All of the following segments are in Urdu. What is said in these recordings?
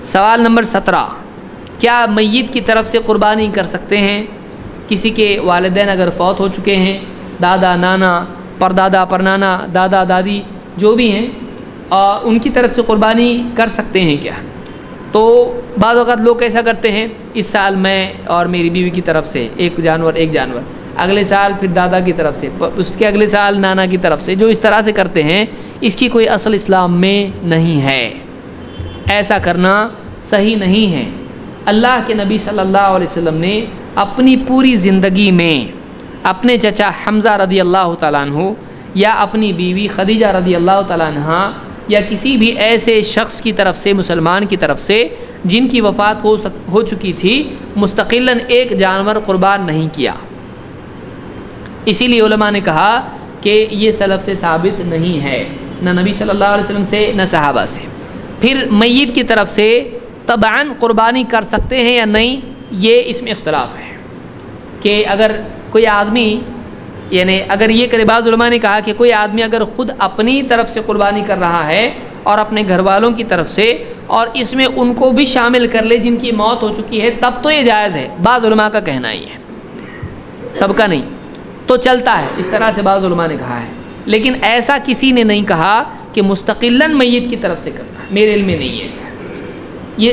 سوال نمبر 17، کیا میت کی طرف سے قربانی کر سکتے ہیں؟ کسی کے والدین اگر فوت ہو چکے ہیں، دادا نانا پردادا پرنانا دادا دادی جو بھی ہیں، ان کی طرف سے قربانی کر سکتے ہیں کیا؟ تو بعض اوقات لوگ ایسا کرتے ہیں، اس سال میں اور میری بیوی کی طرف سے ایک جانور اگلے سال پھر دادا کی طرف سے، اس کے اگلے سال نانا کی طرف سے، جو اس طرح سے کرتے ہیں اس کی کوئی اصل اسلام میں نہیں ہے۔ ایسا کرنا صحیح نہیں ہے۔ اللہ کے نبی صلی اللہ علیہ وسلم نے اپنی پوری زندگی میں اپنے چچا حمزہ رضی اللہ تعالیٰ عنہ یا اپنی بیوی خدیجہ رضی اللہ تعالیٰ عنہ یا کسی بھی ایسے شخص کی طرف سے، مسلمان کی طرف سے جن کی وفات ہو چکی تھی، مستقلاً ایک جانور قربان نہیں کیا۔ اسی لیے علماء نے کہا کہ یہ سلف سے ثابت نہیں ہے، نہ نبی صلی اللہ علیہ وسلم سے نہ صحابہ سے۔ پھر میت کی طرف سے طبعاً قربانی کر سکتے ہیں یا نہیں، یہ اس میں اختلاف ہے کہ اگر کوئی آدمی، یعنی اگر یہ کرے، بعض علماء نے کہا کہ کوئی آدمی اگر خود اپنی طرف سے قربانی کر رہا ہے اور اپنے گھر والوں کی طرف سے، اور اس میں ان کو بھی شامل کر لے جن کی موت ہو چکی ہے، تب تو یہ جائز ہے۔ بعض علماء کا کہنا ہی ہے، سب کا نہیں، تو چلتا ہے، اس طرح سے بعض علماء نے کہا ہے۔ لیکن ایسا کسی نے نہیں کہا کہ مستقلاً میت کی طرف سے کرنا، میرے علم میں نہیں ہے ایسا۔ یہ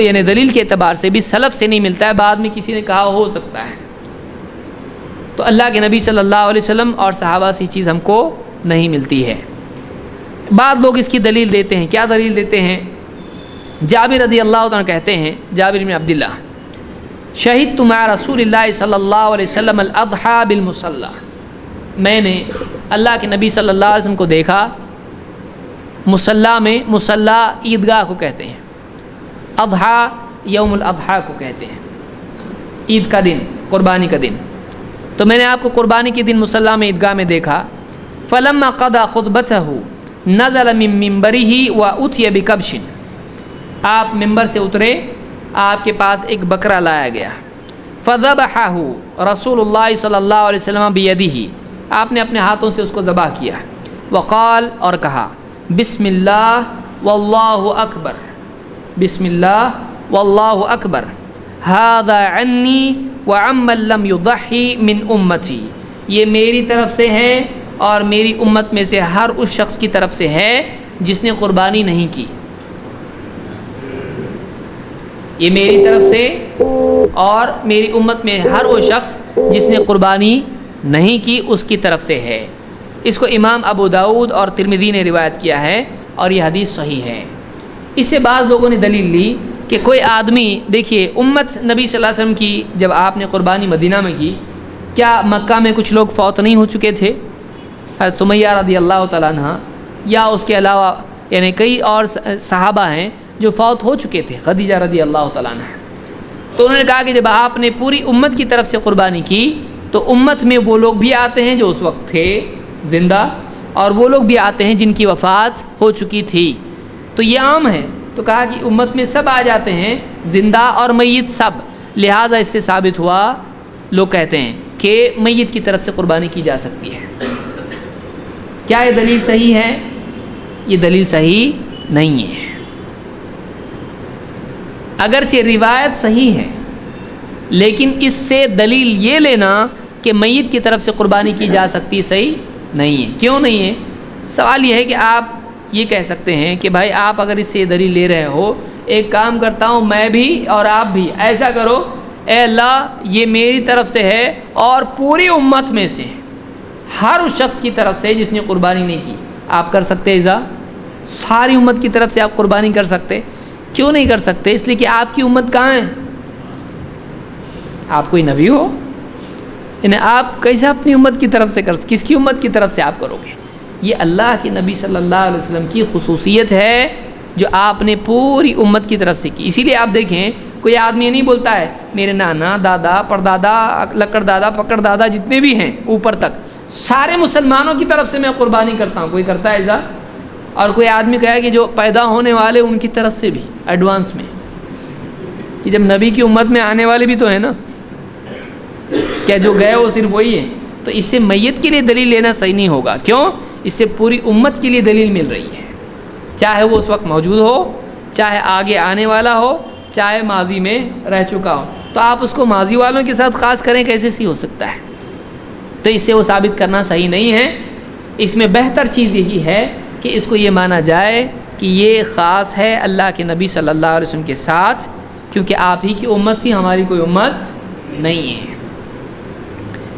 یعنی دلیل کے اعتبار سے بھی سلف سے نہیں ملتا ہے، بعد میں کسی نے کہا ہو سکتا ہے۔ تو اللہ کے نبی صلی اللہ علیہ وسلم اور صحابہ سے چیز ہم کو نہیں ملتی ہے۔ بعض لوگ اس کی دلیل دیتے ہیں، کیا دلیل دیتے ہیں؟ جابر رضی اللہ عنہ کہتے ہیں، جابر بن عبداللہ، شہدت مع رسول اللہ صلی اللہ علیہ وسلم الاضحیٰ بالمصلی، میں نے اللہ کے نبی صلی اللہ علیہ وسلم کو دیکھا مصلی میں، مصلی عیدگاہ کو کہتے ہیں، اضحیٰ یوم الاضحیٰ کو کہتے ہیں، عید کا دن، قربانی کا دن۔ تو میں نے آپ کو قربانی کے دن مصلی میں، عیدگاہ میں دیکھا۔ فلما قضى خطبته نزل من منبره واتي بكبش، آپ ممبر سے اترے، آپ کے پاس ایک بکرا لایا گیا۔ فذبحه رسول اللہ صلی اللہ علیہ وسلم بیدہ، آپ نے اپنے ہاتھوں سے اس کو ذبح کیا۔ وقال، اور کہا، بسم اللہ واللہ اکبر، بسم اللہ واللہ اکبر، ھذا عنی وعمن لم یضحی من امتی، یہ میری طرف سے ہے اور میری امت میں سے ہر اس شخص کی طرف سے ہے جس نے قربانی نہیں کی، یہ میری طرف سے اور میری امت میں ہر وہ شخص جس نے قربانی نہیں کی اس کی طرف سے ہے۔ اس کو امام ابو داؤد اور ترمذی نے روایت کیا ہے اور یہ حدیث صحیح ہے۔ اس سے بعض لوگوں نے دلیل لی کہ کوئی آدمی، دیکھیے امت نبی صلی اللہ علیہ وسلم کی جب آپ نے قربانی مدینہ میں کی، کیا مکہ میں کچھ لوگ فوت نہیں ہو چکے تھے؟ حضرت سمیہ رضی اللہ تعالیٰ عنہ یا اس کے علاوہ یعنی کئی اور صحابہ ہیں جو فوت ہو چکے تھے، خدیجہ رضی اللہ تعالیٰ عنہ۔ تو انہوں نے کہا کہ جب آپ نے پوری امت کی طرف سے قربانی کی تو امت میں وہ لوگ بھی آتے ہیں جو اس وقت تھے زندہ، اور وہ لوگ بھی آتے ہیں جن کی وفات ہو چکی تھی، تو یہ عام ہے۔ تو کہا کہ امت میں سب آ جاتے ہیں، زندہ اور میت سب، لہٰذا اس سے ثابت ہوا، لوگ کہتے ہیں کہ میت کی طرف سے قربانی کی جا سکتی ہے۔ کیا یہ دلیل صحیح ہے؟ یہ دلیل صحیح نہیں ہے۔ اگرچہ روایت صحیح ہے، لیکن اس سے دلیل یہ لینا کہ میت کی طرف سے قربانی کی جا سکتی صحیح نہیں ہے۔ کیوں نہیں ہے؟ سوال یہ ہے کہ آپ یہ کہہ سکتے ہیں کہ بھائی آپ اگر اس سے دلیل لے رہے ہو، ایک کام کرتا ہوں میں بھی اور آپ بھی، ایسا کرو، اے اللہ یہ میری طرف سے ہے اور پوری امت میں سے ہر اس شخص کی طرف سے جس نے قربانی نہیں کی، آپ کر سکتے ایزا، ساری امت کی طرف سے آپ قربانی کر سکتے۔ کیوں نہیں کر سکتے؟ اس لیے کہ آپ کی امت کہاں ہے؟ آپ کوئی نبی ہو، یعنی آپ کیسے اپنی امت کی طرف سے کس کی امت کی طرف سے آپ کرو گے؟ یہ اللہ کے نبی صلی اللہ علیہ وسلم کی خصوصیت ہے جو آپ نے پوری امت کی طرف سے کی۔ اسی لیے آپ دیکھیں کوئی آدمی نہیں بولتا ہے میرے نانا دادا پردادا لکڑ دادا پکڑ دادا جتنے بھی ہیں اوپر تک سارے مسلمانوں کی طرف سے میں قربانی کرتا ہوں، کوئی کرتا ہے ایسا؟ اور کوئی آدمی کہا کہ جو پیدا ہونے والے ان کی طرف سے بھی ایڈوانس میں، کہ جب نبی کی امت میں آنے والے بھی تو ہیں نا، کیا جو گئے وہ صرف وہی ہے؟ تو اس سے میت کے لیے دلیل لینا صحیح نہیں ہوگا۔ کیوں؟ اس سے پوری امت کے لیے دلیل مل رہی ہے، چاہے وہ اس وقت موجود ہو چاہے آگے آنے والا ہو چاہے ماضی میں رہ چکا ہو، تو آپ اس کو ماضی والوں کے ساتھ خاص کریں، کیسے صحیح ہو سکتا ہے؟ تو اس سے وہ ثابت کرنا صحیح نہیں ہے۔ اس میں بہتر چیز یہی ہے کہ اس کو یہ مانا جائے کہ یہ خاص ہے اللہ کے نبی صلی اللہ علیہ وسلم کے ساتھ، کیونکہ آپ ہی کی امت تھی، ہماری کوئی امت نہیں ہے۔